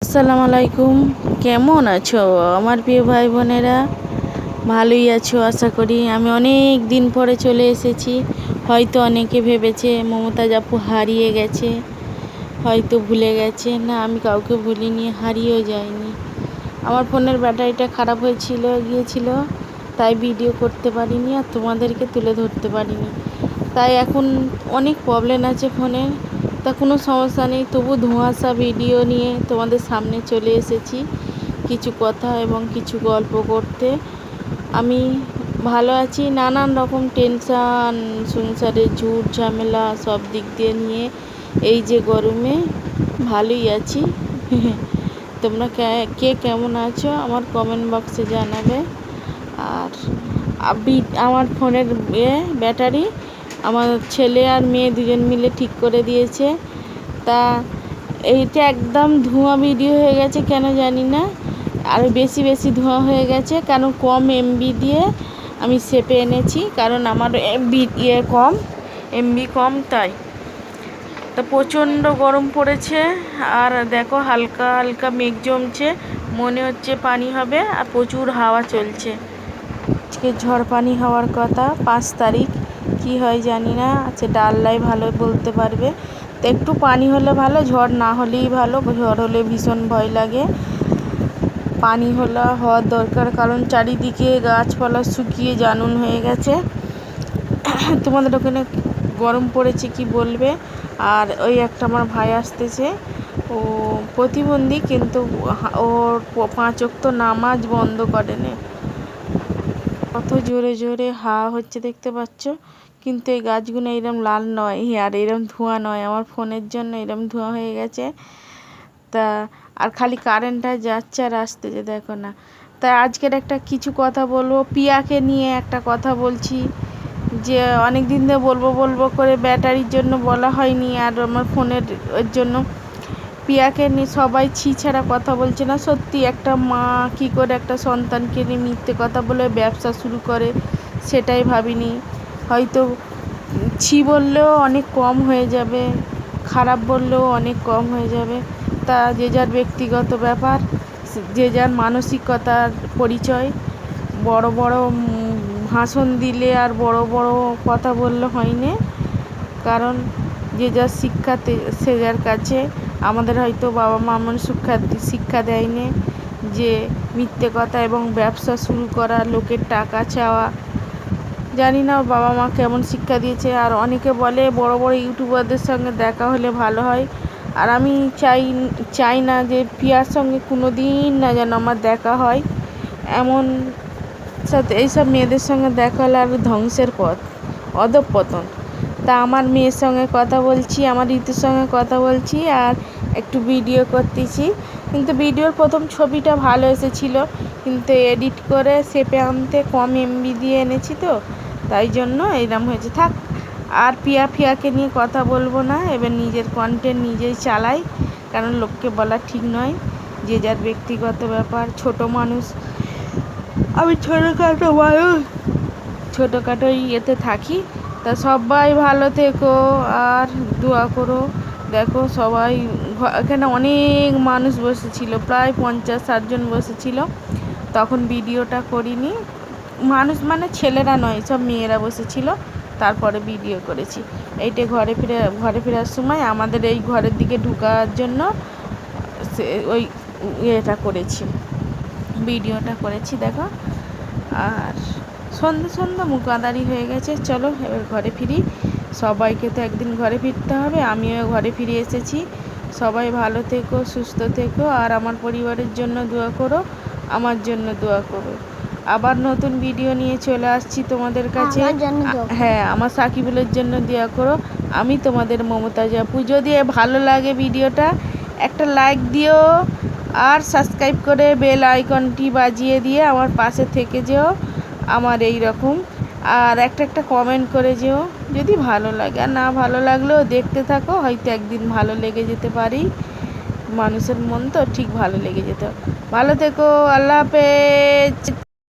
আসসালামু আলাইকুম। কেমন আছো আমার প্রিয় ভাই বোনেরা? ভালোই আছো আশা করি। আমি অনেক দিন পরে চলে এসেছি। হয়তো অনেকে ভেবেছে মমতাজ আপু হারিয়ে গেছে, হয়তো ভুলে গেছে। না, আমি কাউকে ভুলিনি, হারিয়েও যাইনি। আমার ফোনের ব্যাটারিটা খারাপ গিয়েছিল, তাই ভিডিও করতে পারিনি আর তোমাদেরকে তুলে ধরতে পারিনি। তাই এখন অনেক প্রবলেম আছে ফোনে, তা কোনো সমস্যা নেই। তবু ধোঁয়াশা ভিডিও নিয়ে তোমাদের সামনে চলে এসেছি কিছু কথা এবং কিছু গল্প করতে। আমি ভালো আছি, নানান রকম টেনশান, সংসারে ঝুট ঝামেলা সব দিক দিয়ে নিয়ে এই যে গরমে ভালোই আছি। তোমরা কে কেমন আছো আমার কমেন্ট বক্সে জানাবে। আর আমার ফোনের ব্যাটারি আমার ছেলে আর মেয়ে দুজন মিলে ঠিক করে দিয়েছে। তা এইটা একদম ধোঁয়া ভিডিও হয়ে গেছে, কেন জানি না। আর বেশি বেশি ধোঁয়া হয়ে গেছে, কারণ কম এমবি দিয়ে আমি সেপে এনেছি, কারণ আমার এমবি এমবি কম তাই। তা প্রচণ্ড গরম পড়েছে। আর দেখো হালকা হালকা মেঘ জমছে, মনে হচ্ছে পানি হবে, আর প্রচুর হাওয়া চলছে। আজকে ঝড় পানি হওয়ার কথা 5 তারিখ, কি হয় জানি না। সেটা আল্লাহ ভালো বলতে পারবে। তো একটু পানি হলে ভালো, ঝড় না হলেই ভালো। ঝড় হলে ভীষণ ভয় লাগে। পানি হওয়ার দরকার, কারণ চারিদিকে গাছপালা শুকিয়ে জানুন হয়ে গেছে। তোমাদের ওখানে গরম পড়েছে কি বলবে। আর ওই একটা আমার ভাই আসতেছে, ও প্রতিবন্ধী, কিন্তু ওর 5 ওয়াক্ত নামাজ বন্ধ করেনি। কত জোরে জোরে হাওয়া হচ্ছে দেখতে পাচ্ছ, কিন্তু এই গাছগুলো এরম লাল নয় আর এরম ধোঁয়া নয়। আমার ফোনের জন্য এরম ধোঁয়া হয়ে গেছে। তা আর খালি কারেন্টটা যাচ্ছে আর আসতেছে, দেখো না। তাই আজকের একটা কিছু কথা বলবো, পিয়াকে নিয়ে একটা কথা বলছি। যে অনেক দিন ধরে বলবো বলবো করে ব্যাটারির জন্য বলা হয়নি, আর আমার ফোনের ওর জন্য। পিয়াকে নিয়ে সবাই ছি ছাড়া কথা বলছে না। সত্যি একটা মা কী করে একটা সন্তানকে নিয়ে মিথ্যে কথা বলে ব্যবসা শুরু করে, সেটাই ভাবিনি। হয়তো ছি বললেও অনেক কম হয়ে যাবে, খারাপ বললেও অনেক কম হয়ে যাবে। তা যে যার ব্যক্তিগত ব্যাপার, যে যার মানসিকতার পরিচয়। বড় বড় ভাষণ দিলে আর বড় বড় কথা বললে হয় না, কারণ যে যার শিক্ষাতে সে যার কাছে। আমাদের হয়তো বাবা মা এমন শিক্ষা দেয়নি যে মিথ্যে কথা এবং ব্যবসা শুরু করা, লোকের টাকা চাওয়া। জানি না বাবা মা কেমন শিক্ষা দিয়েছে। আর অনেকে বলে বড় বড় ইউটিউবারদের সঙ্গে দেখা হলে ভালো হয়। আর আমি চাই না যে পিয়ার সঙ্গে কোনো দিন না যেন আমার দেখা হয়। এমন সাথে এইসব মেয়েদের সঙ্গে দেখা হলে আর ধ্বংসের পথ, অধঃপতন। তা আমার মেয়ের সঙ্গে কথা বলছি, আমার ঋতুর সঙ্গে কথা বলছি, আর একটু ভিডিও করতেছি। কিন্তু ভিডিওর প্রথম ছবিটা ভালো এসেছিলো, কিন্তু এডিট করে সেপে আনতে কম এমবি দিয়ে এনেছি, তো তাই জন্য এরম হয়েছে। থাক, আর পিয়াকে নিয়ে কথা বলবো না। এবার নিজের কন্টেন্ট নিজেই চালাই, কারণ লোককে বলা ঠিক নয়। যে যার ব্যক্তিগত ব্যাপার। ছোট মানুষ, আমি ছোটোখাটো ইয়েতে থাকি। তা সবাই ভালো থেকো আর দোয়া করো। দেখো সবাই এখানে অনেক মানুষ বসেছিল, প্রায় 50-60 জন বসেছিল। তখন ভিডিওটা করিনি। মানুষ মানে ছেলেরা নয়, সব মেয়েরা বসেছিল। তারপরে ভিডিও করেছি। এইটা ঘরে ফেরার সময় আমাদের এই ঘরের দিকে ঢোকার জন্য ওই ভিডিওটা করেছি, দেখো। আর সন্ধ্যা মুখাদারি হয়ে গেছে, চলো এবার ঘরে ফিরি। সবাইকে তো একদিন ঘরে ফিরতে হবে, আমিও ঘরে ফিরে এসেছি। সবাই ভালো থেকো, সুস্থ থেকো, আর আমার পরিবারের জন্য দোয়া করো, আমার জন্য দোয়া করো। আবার নতুন ভিডিও নিয়ে চলে আসছি তোমাদের কাছে। হ্যাঁ, আমার সাকিবুলের জন্য দোয়া করো। আমি তোমাদের মমতাজ আপু। যদি ভালো লাগে ভিডিওটা একটা লাইক দিও, আর সাবস্ক্রাইব করে বেল আইকনটি বাজিয়ে দিয়ে আমার পাশে থেকে যেও আমার এই রকম। আর একটা কমেন্ট করে যেও যদি ভালো লাগে। আর না ভালো লাগলেও দেখতে থাকো, হয়তো একদিন ভালো লেগে যেতে পারি। মানুষের মন তো ঠিক ভালো লেগে যেত। ভালো থেকো, আল্লাহ হাফেজ।